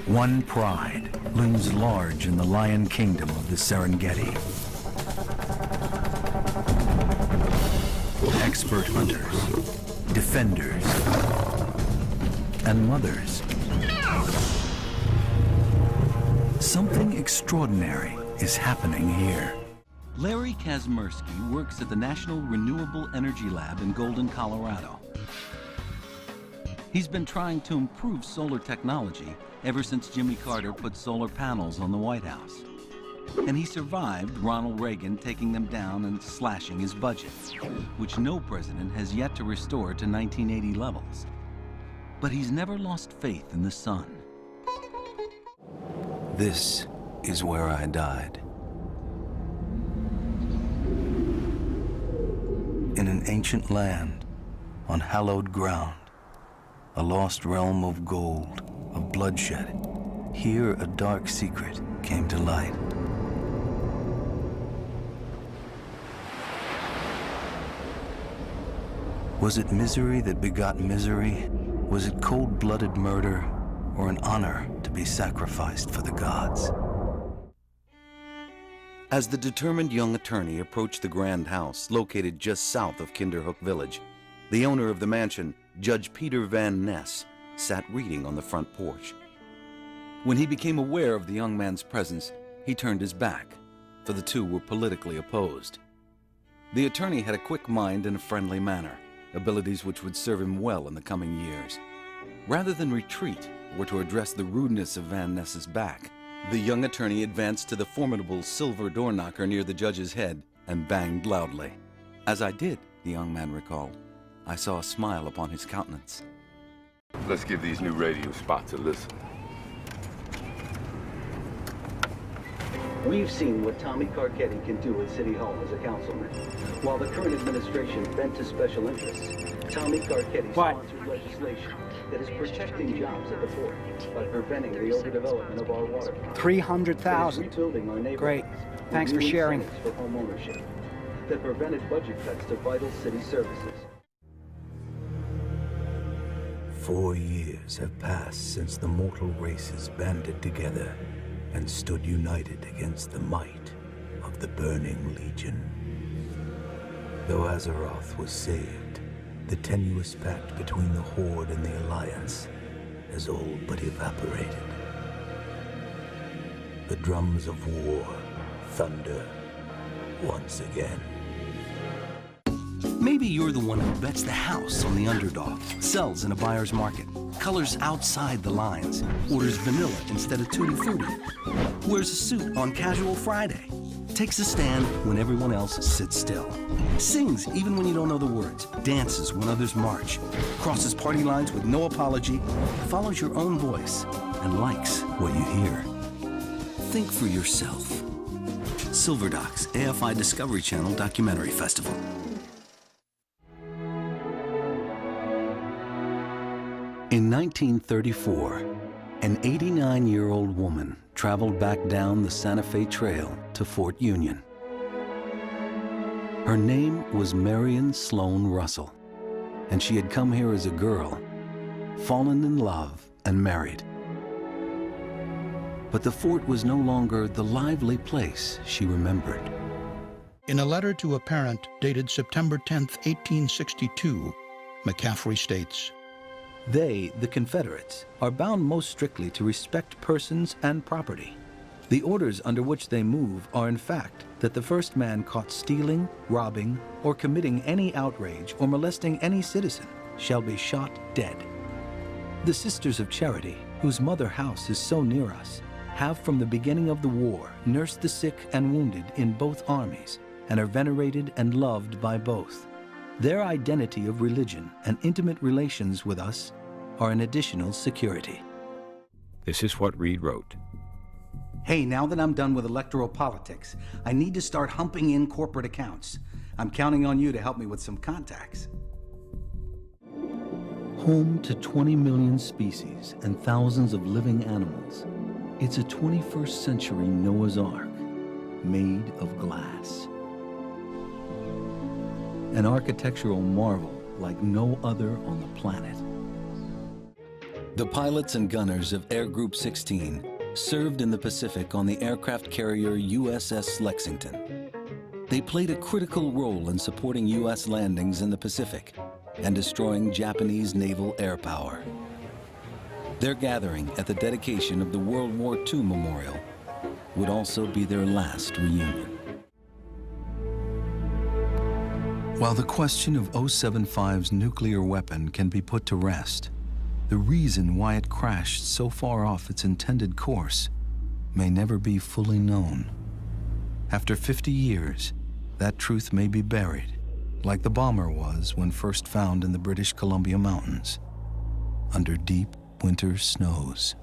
One pride looms large in the lion kingdom of the Serengeti. Expert hunters, defenders, and mothers. Something extraordinary is happening here. Larry Kazmersky works at the National Renewable Energy Lab in Golden, Colorado. He's been trying to improve solar technology ever since Jimmy Carter put solar panels on the White House. And he survived Ronald Reagan taking them down and slashing his budget, which no president has yet to restore to 1980 levels. But he's never lost faith in the sun. This is where I died. In an ancient land, on hallowed ground, a lost realm of gold, of bloodshed, here a dark secret came to light. Was it misery that begot misery? Was it cold-blooded murder, or an honor to be sacrificed for the gods? As the determined young attorney approached the grand house located just south of Kinderhook Village, the owner of the mansion, Judge Peter Van Ness, sat reading on the front porch. When he became aware of the young man's presence, he turned his back, for the two were politically opposed. The attorney had a quick mind and a friendly manner, abilities which would serve him well in the coming years. Rather than retreat or to address the rudeness of Van Ness's back, the young attorney advanced to the formidable silver door knocker near the judge's head and banged loudly. As I did, the young man recalled, I saw a smile upon his countenance. Let's give these new radio spots a listen. We've seen what Tommy Carcetti can do at City Hall as a councilman. While the current administration bent to special interests, Tommy Carcetti sponsored legislation that is protecting jobs at the port by preventing the overdevelopment of our waterfront. 300,000. Rebuilding our neighborhoods. Great. Thanks for sharing. For home ownership that prevented budget cuts to vital city services. 4 years have passed since the mortal races banded together and stood united against the might of the Burning Legion. Though Azeroth was saved, the tenuous pact between the Horde and the Alliance has all but evaporated. The drums of war thunder once again. Maybe you're the one who bets the house on the underdog, sells in a buyer's market, colors outside the lines, orders vanilla instead of tutti frutti, wears a suit on Casual Friday, takes a stand when everyone else sits still, sings even when you don't know the words, dances when others march, crosses party lines with no apology, follows your own voice, and likes what you hear. Think for yourself. Silverdocs, AFI Discovery Channel Documentary Festival. In 1934, an 89-year-old woman traveled back down the Santa Fe Trail to Fort Union. Her name was Marion Sloan Russell, and she had come here as a girl, fallen in love, and married. But the fort was no longer the lively place she remembered. In a letter to a parent dated September 10, 1862, McCaffrey states, They, the Confederates, are bound most strictly to respect persons and property. The orders under which they move are in fact that the first man caught stealing, robbing, or committing any outrage or molesting any citizen shall be shot dead. The Sisters of Charity, whose mother house is so near us, have from the beginning of the war nursed the sick and wounded in both armies and are venerated and loved by both. Their identity of religion and intimate relations with us are an additional security. This is what Reed wrote. Hey, now that I'm done with electoral politics, I need to start humping in corporate accounts. I'm counting on you to help me with some contacts. Home to 20 million species and thousands of living animals, it's a 21st century Noah's Ark made of glass. An architectural marvel like no other on the planet. The pilots and gunners of Air Group 16 served in the Pacific on the aircraft carrier USS Lexington. They played a critical role in supporting U.S. landings in the Pacific and destroying Japanese naval air power. Their gathering at the dedication of the World War II Memorial would also be their last reunion. While the question of 075's nuclear weapon can be put to rest, the reason why it crashed so far off its intended course may never be fully known. After 50 years, that truth may be buried, like the bomber was when first found in the British Columbia Mountains, under deep winter snows.